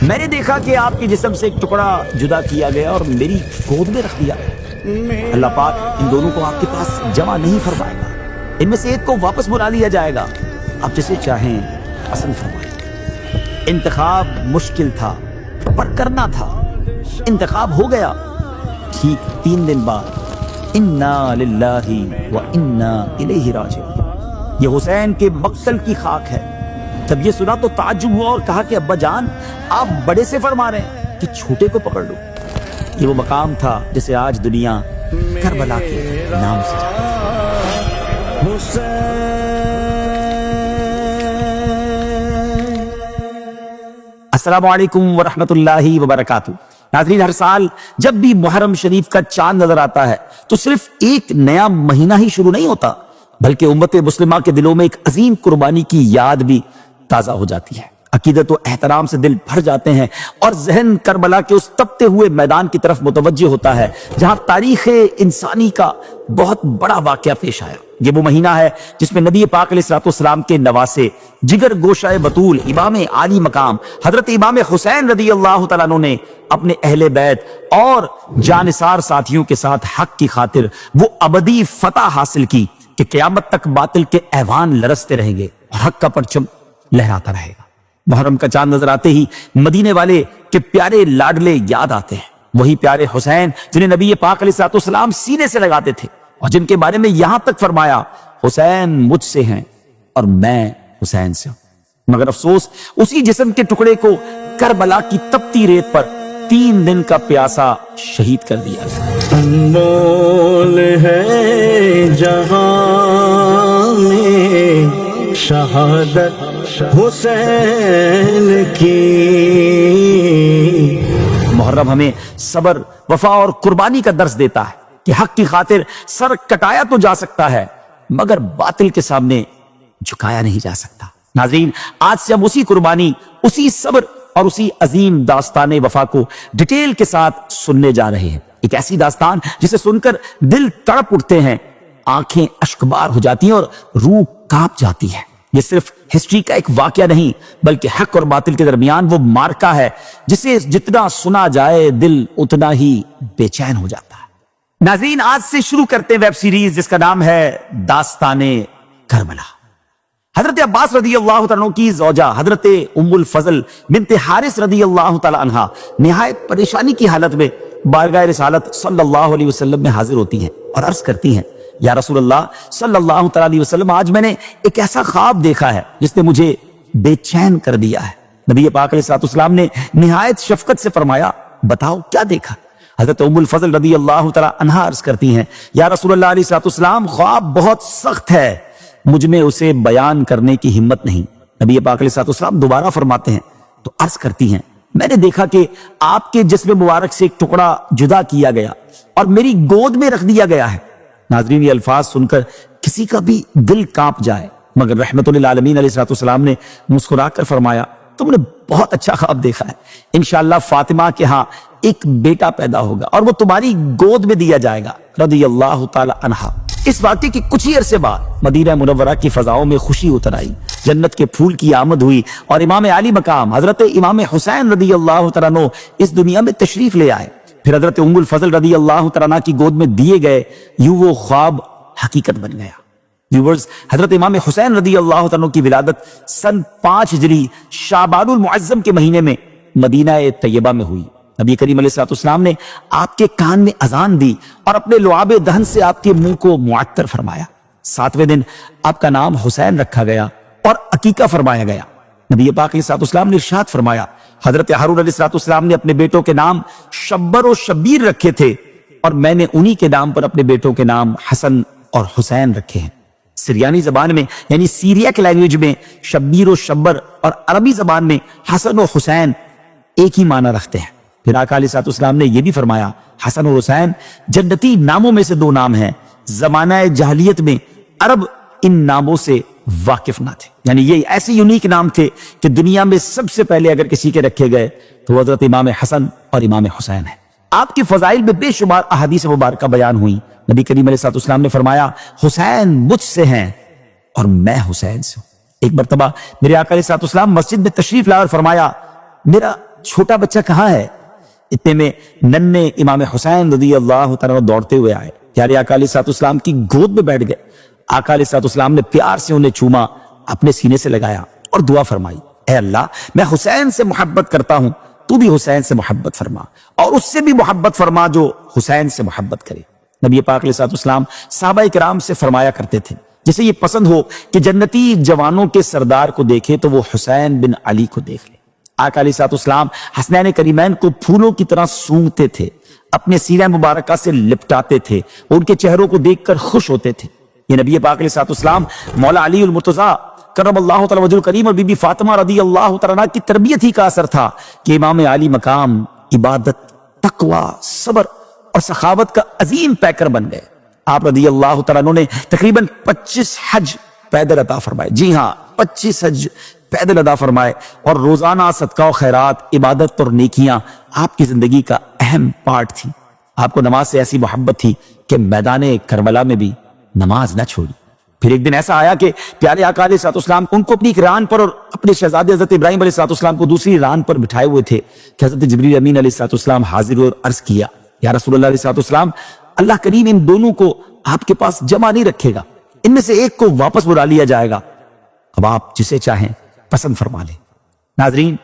میں نے دیکھا کہ آپ کے جسم سے ایک ٹکڑا جدا کیا گیا اور میری گود میں رکھ دیا گیا۔ اللہ پاک ان دونوں کو آپ کے پاس جمع نہیں فرمائے گا، ان میں سے ایک کو واپس بلا لیا جائے گا، آپ جسے چاہیں پسند فرمائیں۔ انتخاب مشکل تھا پر کرنا تھا، انتخاب ہو گیا۔ ٹھیک 3 دن بعد انا للہ و انا الیہ راجعون، یہ حسین کے مقتل کی خاک ہے۔ جب یہ سنا تو تعجب ہوا اور کہا کہ ابا جان آپ بڑے سے فرما رہے ہیں کہ چھوٹے کو پکڑ لو۔ یہ وہ مقام تھا جسے آج دنیا کربلا کے نام سے جانتی ہے۔ السلام علیکم ورحمۃ اللہ وبرکاتہ۔ ناظرین، ہر سال جب بھی محرم شریف کا چاند نظر آتا ہے تو صرف ایک نیا مہینہ ہی شروع نہیں ہوتا، بلکہ امت مسلمہ کے دلوں میں ایک عظیم قربانی کی یاد بھی تازہ ہو جاتی ہے۔ عقیدت و احترام سے دل بھر جاتے ہیں اور ذہن کربلا کے اس تپتے ہوئے میدان کی طرف متوجہ ہوتا ہے جہاں تاریخ انسانی کا بہت بڑا واقعہ پیش آیا۔ یہ وہ مہینہ ہے جس میں نبی پاک علیہ الصلوۃ والسلام کے نواسے، جگر گوشہ بطول، امام عالی مقام حضرت امام حسین رضی اللہ تعالیٰ عنہ نے اپنے اہل بیت اور جانثار ساتھیوں کے ساتھ حق کی خاطر وہ ابدی فتح حاصل کی کہ قیامت تک باطل کے ایوان لرزتے رہیں گے اور حق کا پرچم لہراتا رہے گا۔ محرم کا چاند نظر آتے ہی مدینے والے کے پیارے لاڈلے یاد آتے ہیں، وہی پیارے حسین جنہیں نبی پاک علیہ الصلوۃ والسلام سینے سے لگاتے تھے اور جن کے بارے میں یہاں تک فرمایا حسین مجھ سے ہیں اور میں حسین سے ہوں۔ مگر افسوس اسی جسم کے ٹکڑے کو کربلا کی تپتی ریت پر 3 دن کا پیاسا شہید کر دیا گیا۔ انمول ہے جہاں میں شہادت حسین کی۔ محرم ہمیں صبر، وفا اور قربانی کا درس دیتا ہے کہ حق کی خاطر سر کٹایا تو جا سکتا ہے مگر باطل کے سامنے جھکایا نہیں جا سکتا۔ ناظرین، آج سے ہم اسی قربانی، اسی صبر اور اسی عظیم داستان وفا کو ڈیٹیل کے ساتھ سننے جا رہے ہیں۔ ایک ایسی داستان جسے سن کر دل تڑپ اٹھتے ہیں، آنکھیں اشکبار ہو جاتی ہیں اور روح کانپ جاتی ہے۔ یہ صرف ہسٹری کا ایک واقعہ نہیں بلکہ حق اور باطل کے درمیان وہ مارکا ہے جسے جتنا سنا جائے دل اتنا ہی بے چین ہو جاتا ہے۔ ناظرین، آج سے شروع کرتے ہیں ویب سیریز جس کا نام ہے داستان کربلا۔ حضرت عباس رضی اللہ تعالیٰ عنہ کی زوجہ حضرت ام الفضل بنت حارث رضی اللہ تعالیٰ عنہا نہایت پریشانی کی حالت میں بارگاہ رسالت صلی اللہ علیہ وسلم میں حاضر ہوتی ہیں اور عرض کرتی ہیں، یا رسول اللہ صلی اللہ تعالیٰ علیہ وسلم، آج میں نے ایک ایسا خواب دیکھا ہے جس نے مجھے بے چین کر دیا ہے۔ نبی پاک علیہ الصلوۃ والسلام نے نہایت شفقت سے فرمایا، بتاؤ کیا دیکھا؟ حضرت ام الفضل رضی اللہ تعالیٰ عنہا عرض کرتی ہیں، یا رسول اللہ علیہ الصلوۃ والسلام، خواب بہت سخت ہے، مجھ میں اسے بیان کرنے کی ہمت نہیں۔ نبی پاک علیہ الصلوۃ والسلام دوبارہ فرماتے ہیں تو عرض کرتی ہیں، میں نے دیکھا کہ آپ کے جسم مبارک سے ایک ٹکڑا جدا کیا گیا اور میری گود میں رکھ دیا گیا ہے۔ ناظرین، یہ الفاظ سن کر کسی کا بھی دل کانپ جائے، مگر رحمت للعالمین علیہ الصلوۃ والسلام نے مسکرا کر فرمایا، تم نے بہت اچھا خواب دیکھا ہے، انشاءاللہ فاطمہ کے ہاں ایک بیٹا پیدا ہوگا اور وہ تمہاری گود میں دیا جائے گا، رضی اللہ تعالی عنہا۔ اس واقعے کے کچھ ہی عرصے بعد مدینہ منورہ کی فضاؤں میں خوشی اتر آئی، جنت کے پھول کی آمد ہوئی اور امام عالی مقام حضرت امام حسین رضی اللہ تعالیٰ عنہ اس دنیا میں تشریف لے آئے۔ پھر حضرت ام الفضل رضی اللہ تعالیٰ عنہ کی گود میں دیے گئے، یوں وہ خواب حقیقت بن گیا۔ ویورز، حضرت امام حسین رضی اللہ تعالیٰ عنہ کی ولادت سن 5 ہجری شعبان المعظم کے مہینے میں مدینہ طیبہ میں ہوئی۔ نبی کریم علیہ الصلوۃ والسلام نے آپ کے کان میں اذان دی اور اپنے لعاب دہن سے آپ کے منہ کو معطر فرمایا۔ 7ویں دن آپ کا نام حسین رکھا گیا اور عقیقہ فرمایا گیا۔ نبی پاک علیہ الصلوۃ والسلام نے ارشاد فرمایا، حضرت ہارون علیہ الصلوۃ والسلام نے اپنے بیٹوں کے نام شبر و شبیر رکھے تھے اور میں نے انہی کے نام پر اپنے بیٹوں کے نام حسن اور حسین رکھے ہیں۔ سریانی زبان میں یعنی سیریا کے لینگویج میں شبیر و شبر اور عربی زبان میں حسن و حسین ایک ہی معنی رکھتے ہیں۔ پھر آقا علیہ الصلوۃ والسلام نے یہ بھی فرمایا، حسن اور حسین جنتی ناموں میں سے 2 نام ہیں، زمانہ جاہلیت میں عرب ان ناموں سے واقف نہ تھے، یعنی یہ ایسے یونیک نام تھے کہ دنیا میں سب سے پہلے اگر کسی کے رکھے گئے تو حضرت امام حسن اور امام حسین ہیں۔ آپ کے فضائل میں بے شمار احادیث مبارکہ بیان ہوئی۔ نبی کریم علیہ الصلوۃ والسلام نے فرمایا، حسین مجھ سے ہیں اور میں حسین سے ہوں۔ ایک مرتبہ میرے آقا علیہ الصلوۃ والسلام مسجد میں تشریف لا اور فرمایا، میرا چھوٹا بچہ کہاں ہے؟ اتنے میں ننھے امام حسین رضی اللہ تعالیٰ دوڑتے ہوئے آئے، پیارے آقا علیہ الصلوۃ والسلام کی گود میں بیٹھ گئے۔ آقا علیہ الصلوۃ والسلام نے پیار سے انہیں چوما، اپنے سینے سے لگایا اور دعا فرمائی، اے اللہ میں حسین سے محبت کرتا ہوں، تو بھی حسین سے محبت فرما اور اس سے بھی محبت فرما جو حسین سے محبت کرے۔ نبی پاک علیہ الصلوۃ والسلام صحابہ کرام سے فرمایا کرتے تھے جسے یہ پسند ہو کہ جنتی جوانوں کے سردار کو دیکھے تو وہ حسین بن علی کو دیکھ لے۔ آقا علیہ الصلوۃ والسلام حسنین کریمین کو پھولوں کی طرح سونگتے تھے، اپنے سینہ مبارکہ سے لپٹاتے تھے، ان کے چہروں کو دیکھ کر خوش ہوتے تھے۔ یہ نبی پاک علیہ الصلوۃ والسلام مولا علی المرتضیٰ کرم اللہ تعالی وجہ الکریم اور بی بی فاطمہ رضی اللہ تعالیٰ عنہ کی تربیت ہی کا اثر تھا کہ امام علی مقام عبادت، تقوی، صبر اور سخاوت کا عظیم پیکر بن گئے۔ آپ رضی اللہ تعالیٰ عنہ نے تقریباً 25 حج پیدل عطا فرمائے، جی ہاں 25 حج پیدل ادا فرمائے، اور روزانہ صدقہ و خیرات، عبادت اور نیکیاں آپ کی زندگی کا اہم پارٹ تھی۔ آپ کو نماز سے ایسی محبت تھی کہ میدان کربلا میں بھی نماز نہ چھوڑی۔ پھر ایک دن ایسا آیا کہ پیارے آقا علیہ الصلوۃ والسلام ان کو اپنی ایک ران پر اور اپنے شہزادے حضرت ابراہیم علیہ الصلوۃ والسلام کو دوسری ران پر بٹھائے ہوئے تھے کہ حضرت جبریل امین علیہ الصلوۃ والسلام حاضر ہوئے اور عرض کیا، یا رسول اللہ علیہ الصلوۃ والسلام، اللہ کریم ان دونوں کو آپ کے پاس جمع نہیں رکھے گا، ان میں سے ایک کو واپس بلا لیا جائے گا، اب آپ جسے چاہیں پسند فرما لیں۔ ناظرین،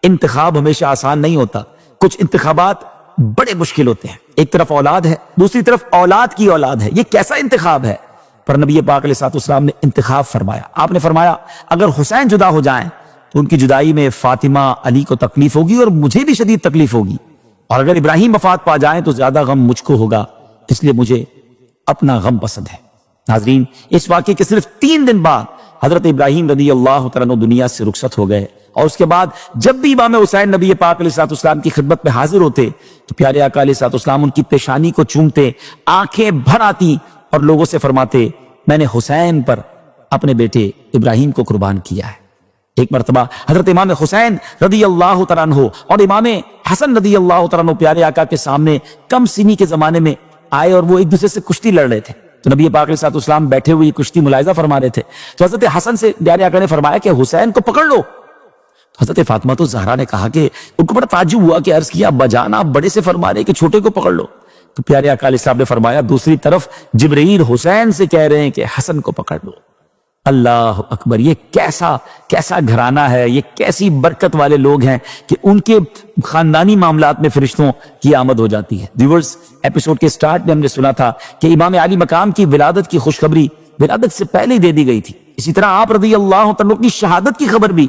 انتخاب ہمیشہ آسان نہیں ہوتا، کچھ انتخابات بڑے مشکل ہوتے ہیں۔ ایک طرف اولاد ہے، دوسری طرف اولاد کی اولاد ہے، یہ کیسا انتخاب ہے؟ پر نبی پاک علیہ الصلوۃ والسلام نے انتخاب فرمایا۔ آپ نے فرمایا اگر حسین جدا ہو جائیں تو ان کی جدائی میں فاطمہ علی کو تکلیف ہوگی اور مجھے بھی شدید تکلیف ہوگی، اور اگر ابراہیم وفات پا جائیں تو زیادہ غم مجھ کو ہوگا، اس لیے مجھے اپنا غم پسند ہے۔ ناظرین، اس واقعے کے صرف 3 دن بعد حضرت ابراہیم رضی اللہ تعالیٰ عنہ دنیا سے رخصت ہو گئے، اور اس کے بعد جب بھی امام حسین نبی پاک علیہ الصلوۃ والسلام کی خدمت میں حاضر ہوتے تو پیارے آقا علیہ الصلوۃ والسلام ان کی پیشانی کو چومتے، آنکھیں بھر آتی اور لوگوں سے فرماتے، میں نے حسین پر اپنے بیٹے ابراہیم کو قربان کیا ہے۔ ایک مرتبہ حضرت امام حسین رضی اللہ تعالیٰ عنہ اور امام حسن رضی اللہ تعالیٰ عنہ پیارے آقا کے سامنے کم سنی کے زمانے میں آئے اور وہ ایک دوسرے سے کشتی لڑ رہے تھے، تو نبی پاک علیہ الصلوۃ والسلام بیٹھے ہوئے یہ کشتی ملاحظہ فرما رہے تھے، تو حضرت حسن سے پیارے آقا نے فرمایا کہ حسین کو پکڑ لو۔ حضرت فاطمہ تو زہرا نے کہا کہ ان کو بڑا تعجب ہوا کہ عرض کیا، ابا جان آپ بڑے سے فرما رہے کہ چھوٹے کو پکڑ لو، تو پیارے آقا علیہ السلام نے فرمایا دوسری طرف جبرائیل حسین سے کہہ رہے ہیں کہ حسن کو پکڑ لو۔ اللہ اکبر، یہ کیسا گھرانہ ہے، یہ کیسی برکت والے لوگ ہیں کہ ان کے خاندانی معاملات میں فرشتوں کی آمد ہو جاتی ہے۔ ویورز، ایپیسوڈ کے سٹارٹ میں ہم نے سنا تھا کہ امام علی مقام کی ولادت کی خوشخبری ولادت سے پہلے ہی دے دی گئی تھی، اسی طرح آپ رضی اللہ تعالیٰ کی شہادت کی خبر بھی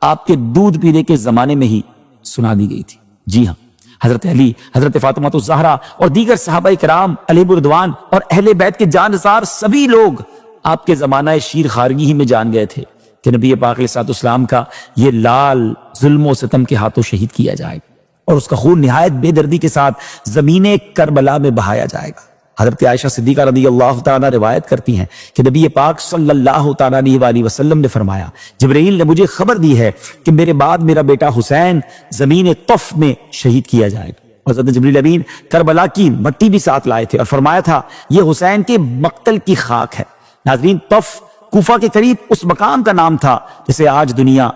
آپ کے دودھ پینے کے زمانے میں ہی سنا دی گئی تھی۔ جی ہاں، حضرت علی، حضرت فاطمہ الزہرا اور دیگر صحابہ کرام علیہم الرضوان اور اہل بیت کے جانثار سبھی لوگ آپ کے زمانہ شیر خارگی ہی میں جان گئے تھے کہ نبی پاک علیہ الصلوۃ والسلام کا یہ لال ظلم و ستم کے ہاتھوں شہید کیا جائے گا اور اس کا خون نہایت بے دردی کے ساتھ زمین کربلا میں بہایا جائے گا۔ حضرت عائشہ صدیقہ رضی اللہ تعالیٰ روایت کرتی ہیں کہ نبی پاک صلی اللہ تعالیٰ علیہ وسلم نے فرمایا، جبرائیل نے مجھے خبر دی ہے کہ میرے بعد میرا بیٹا حسین زمین طف میں شہید کیا جائے گا۔ حضرت جبرائیل امین کربلا کی مٹی بھی ساتھ لائے تھے اور فرمایا تھا یہ حسین کے مقتل کی خاک ہے۔ ناظرین، طف کوفہ کے قریب اس مقام کا نام تھا جسے آج دنیا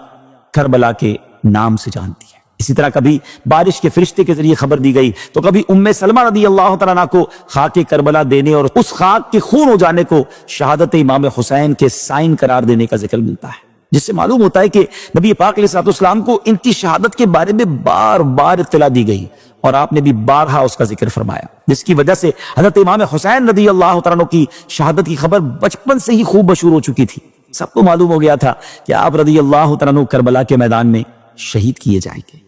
کربلا کے نام سے جانتی ہے۔ اسی طرح کبھی بارش کے فرشتے کے ذریعے خبر دی گئی تو کبھی ام سلمہ رضی اللہ تعالیٰ عنہ کو خاک کربلا دینے اور اس خاک کے خون ہو جانے کو شہادت امام حسین کے سائن قرار دینے کا ذکر ملتا ہے، جس سے معلوم ہوتا ہے کہ نبی پاک علیہ الصلوۃ والسلام کو ان کی شہادت کے بارے میں بار بار اطلاع دی گئی اور آپ نے بھی بارہا اس کا ذکر فرمایا، جس کی وجہ سے حضرت امام حسین رضی اللہ تعالیٰ عنہ کی شہادت کی خبر بچپن سے ہی خوب مشہور ہو چکی تھی۔ سب کو معلوم ہو گیا تھا کہ آپ رضی اللہ تعالیٰ عنہ کربلا کے میدان میں شہید کیے جائیں گے۔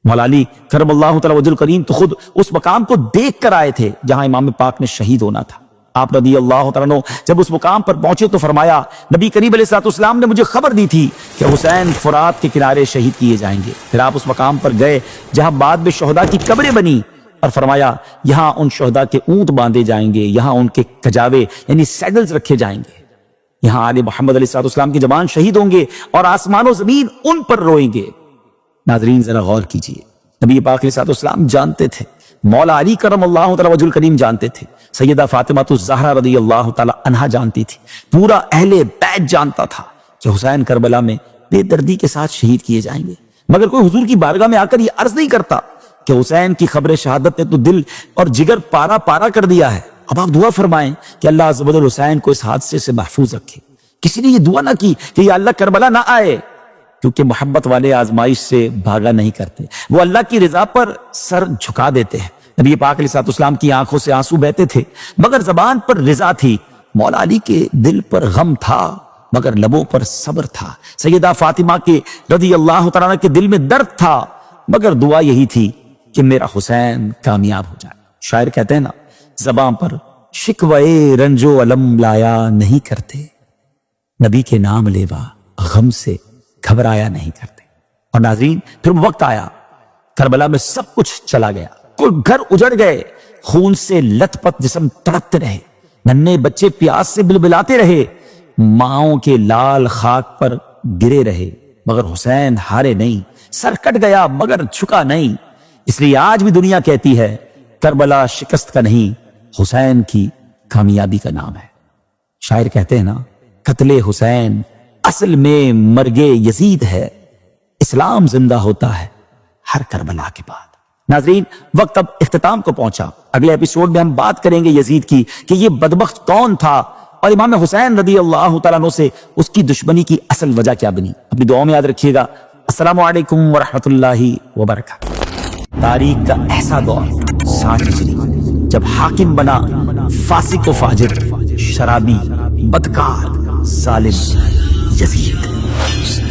مولا علی کرم اللہ تعالیٰ وجہ الکریم تو خود اس مقام کو دیکھ کر آئے تھے جہاں امام پاک نے شہید ہونا تھا۔ آپ رضی اللہ تعالیٰ عنہ جب اس مقام پر پہنچے تو فرمایا، نبی کریم علیہ الصلوۃ والسلام نے مجھے خبر دی تھی کہ حسین فرات کے کنارے شہید کیے جائیں گے۔ پھر آپ اس مقام پر گئے جہاں بعد میں شہداء کی قبریں بنی اور فرمایا یہاں ان شہداء کے اونٹ باندھے جائیں گے، یہاں ان کے کجاوے یعنی سیڈلز رکھے جائیں گے، یہاں آل محمد علیہ الصلوۃ والسلام کے جوان شہید ہوں گے اور آسمان و زمین ان پر روئیں گے۔ ناظرین ذرا غور کیجئے، نبی پاک علیہ الصلوۃ والسلام جانتے تھے، مولا علی کرم اللہ تعالیٰ وجہ الکریم جانتے تھے، سیدہ فاطمہ الزہرا رضی اللہ تعالیٰ عنہا جانتی تھی، پورا اہل بیت جانتا تھا کہ حسین کربلا میں بے دردی کے ساتھ شہید کیے جائیں گے۔ مگر کوئی حضور کی بارگاہ میں آ کر یہ عرض نہیں کرتا کہ حسین کی خبر شہادت نے تو دل اور جگر پارا پارا کر دیا ہے، اب آپ دعا فرمائیں کہ اللہ عز و جل حسین کو اس حادثے سے محفوظ رکھے۔ کسی نے یہ دعا نہ کی کہ یا اللہ کربلا نہ آئے، کیونکہ محبت والے آزمائش سے بھاگا نہیں کرتے، وہ اللہ کی رضا پر سر جھکا دیتے ہیں۔ نبی پاک علیہ الصلوۃ والسلام کی آنکھوں سے آنسو بہتے تھے مگر زبان پر رضا تھی، مولا علی کے دل پر غم تھا مگر لبوں پر صبر تھا، سیدہ فاطمہ کے رضی اللہ تعالیٰ عنہ کے دل میں درد تھا مگر دعا یہی تھی کہ میرا حسین کامیاب ہو جائے۔ شاعر کہتے ہیں نا، زبان پر شکوے رنج و علم لایا نہیں کرتے، نبی کے نام لیوا غم سے گھبرایا نہیں کرتے۔ اور ناظرین پھر وقت آیا، کربلا میں سب کچھ چلا گیا، کل گھر اجڑ گئے، خون سے لت پت جسم تڑپتے رہے، ننھے بچے پیاس سے بلبلاتے رہے، ماؤں کے لال خاک پر گرے رہے مگر حسین ہارے نہیں، سر کٹ گیا مگر جھکا نہیں۔ اس لیے آج بھی دنیا کہتی ہے کربلا شکست کا نہیں، حسین کی کامیابی کا نام ہے۔ شاعر کہتے ہیں نا، قتل حسین اصل میں مرگ یزید ہے، اسلام زندہ ہوتا ہے ہر کربلا کے بعد۔ ناظرین وقت اب اختتام کو پہنچا، اگلے ایپیسوڈ میں ہم بات کریں گے یزید کی کہ یہ بدبخت کون تھا اور امام حسین رضی اللہ تعالیٰ عنہ سے اس کی دشمنی کی اصل وجہ کیا بنی۔ اپنی دعاؤں میں یاد رکھیے گا۔ السلام علیکم ورحمۃ اللہ وبرکاتہ۔ تاریخ کا ایسا دور 60 ہجری جب حاکم بنا فاسق و فاجر، شرابی، بدکار، ظالم یزید۔